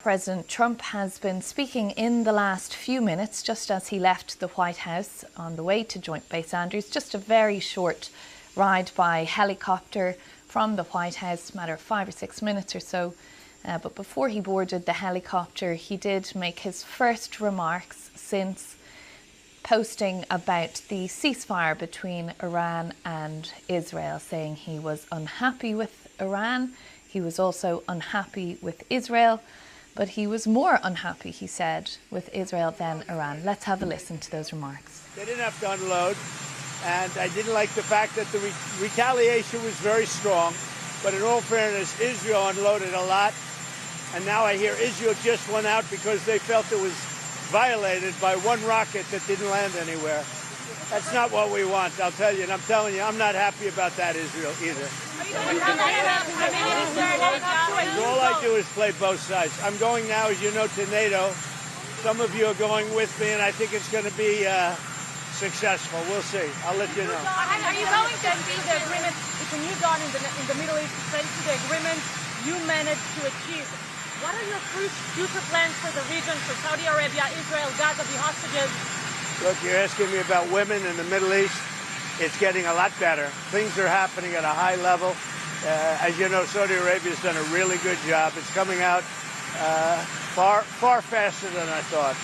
President Trump has been speaking in the last few minutes, just as he left the White House on the way to Joint Base Andrews. Just a very short ride by helicopter from the White House, a matter of 5 or 6 minutes or so. But before he boarded the helicopter, he did make his first remarks since posting about the ceasefire between Iran and Israel, saying he was unhappy with Iran. He was also unhappy with Israel. But he was more unhappy, he said, with Israel than Iran. Let's have a listen to those remarks. They didn't have to unload, and I didn't like the fact that the retaliation was very strong. But in all fairness, Israel unloaded a lot, and now I hear Israel just went out because they felt it was violated by one rocket that didn't land anywhere. That's not what we want, I'll tell you, and I'm telling you, I'm not happy about that, Israel, either. All I do is play both sides. I'm going now, as you know, to NATO. Some of you are going with me, and I think it's going to be successful. We'll see. I'll let you know. Are you going to see the agreement? It's a new dawn in the Middle East. Thanks to the agreement you managed to achieve. What are your future plans for the region, for Saudi Arabia, Israel, Gaza, the hostages? Look, you're asking me about women in the Middle East. It's getting a lot better. Things are happening at a high level. As you know, Saudi Arabia has done a really good job. It's coming out far faster than I thought.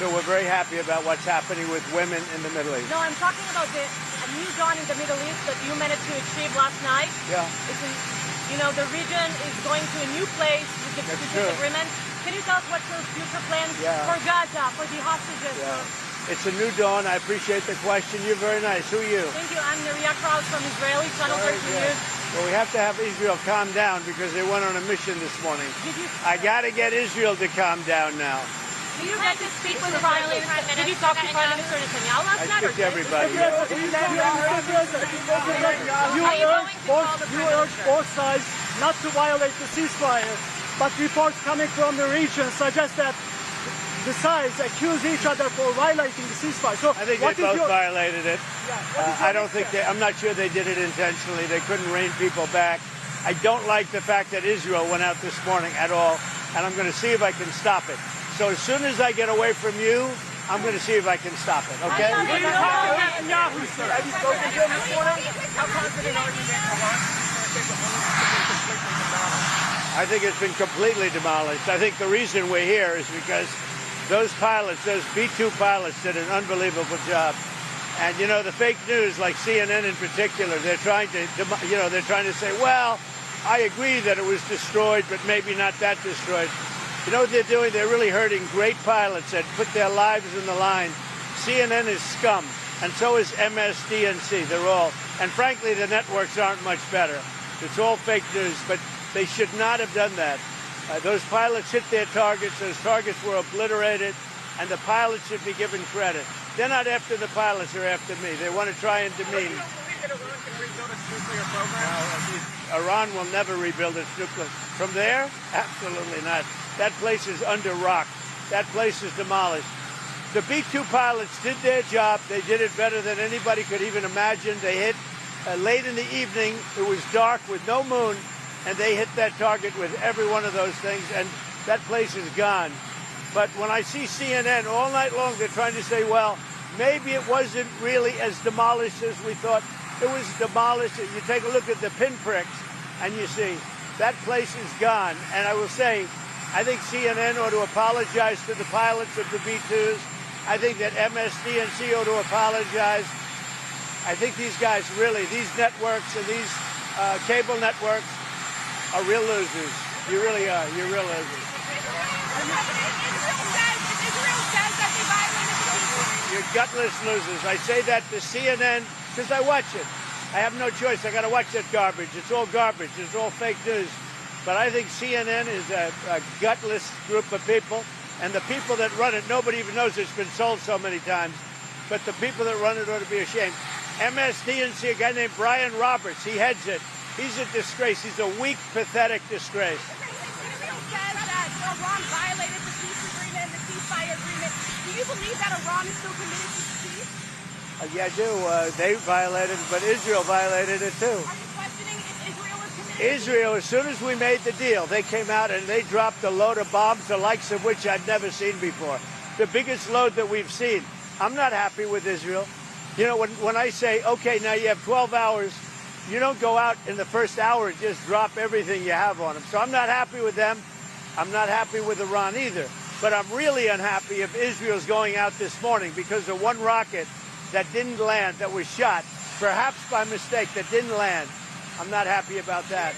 So we're very happy about what's happening with women in the Middle East. No, I'm talking about a new dawn in the Middle East that you managed to achieve last night. Yeah. The region is going to a new place with the agreement. Can you tell us what's your future plans for Gaza, for the hostages? Yeah. It's a new dawn. I appreciate the question. You're very nice. Who are you? Thank you. I'm Neria Kraus from Israeli Channel 13 News. Well, we have to have Israel calm down because they went on a mission this morning. I got to get Israel to calm down now. Did you get to speak with Prime Minister? Did you talk to Prime Minister Netanyahu last night? I speak to everybody. You urge both sides not to violate the ceasefire, but reports coming from the region suggest that the sides accuse each other for violating the ceasefire. So I think they both violated it. I don't think I'm not sure they did it intentionally. They couldn't rein people back. I don't like the fact that Israel went out this morning at all, and I'm going to see if I can stop it. So as soon as I get away from you, I'm going to see if I can stop it, okay? Have you spoken to him this morning? How confident are you that Iran is completely demolished? I think it's been completely demolished. I think the reason we're here is because those pilots, those B-2 pilots, did an unbelievable job. And, you know, the fake news, like CNN in particular, they're trying to say, well, I agree that it was destroyed, but maybe not that destroyed. You know what they're doing? They're really hurting great pilots that put their lives in the line. CNN is scum, and so is MSDNC. They're all. And frankly, the networks aren't much better. It's all fake news, but they should not have done that. Those pilots hit their targets. Those targets were obliterated, and the pilots should be given credit. They're not after the pilots, they're after me. They want to try and demean. You don't believe that Iran can rebuild its nuclear program? Iran will never rebuild its nuclear. From there? Absolutely not. That place is under rock. That place is demolished. The B-2 pilots did their job. They did it better than anybody could even imagine. They hit late in the evening. It was dark with no moon, and they hit that target with every one of those things, and that place is gone. But when I see CNN all night long, they're trying to say, well, maybe it wasn't really as demolished as we thought. It was demolished. You take a look at the pinpricks, and you see that place is gone. And I will say, I think CNN ought to apologize to the pilots of the B-2s. I think that MSDNC ought to apologize. I think these guys really, these networks and these cable networks are real losers. You really are. You're real losers. Israel says that they violated the ceasefire. You're gutless losers. I say that to CNN because I watch it. I have no choice. I got to watch that garbage. It's all garbage. It's all fake news. But I think CNN is a gutless group of people. And the people that run it, nobody even knows it's been sold so many times. But the people that run it ought to be ashamed. MSDNC, a guy named Brian Roberts, he heads it. He's a disgrace. He's a weak, pathetic disgrace. Israel says that Iran violated the peace agreement, the ceasefire agreement. Do you believe that Iran is still committed to peace? Yeah, I do. They violated it, but Israel violated it too. Are you questioning if Israel is committed Israel, as soon as we made the deal, they came out and they dropped a load of bombs, the likes of which I'd never seen before. The biggest load that we've seen. I'm not happy with Israel. You know, when I say, okay, now you have 12 hours, you don't go out in the first hour and just drop everything you have on them. So I'm not happy with them. I'm not happy with Iran either. But I'm really unhappy if Israel's going out this morning because of one rocket that didn't land, that was shot, perhaps by mistake, that didn't land. I'm not happy about that.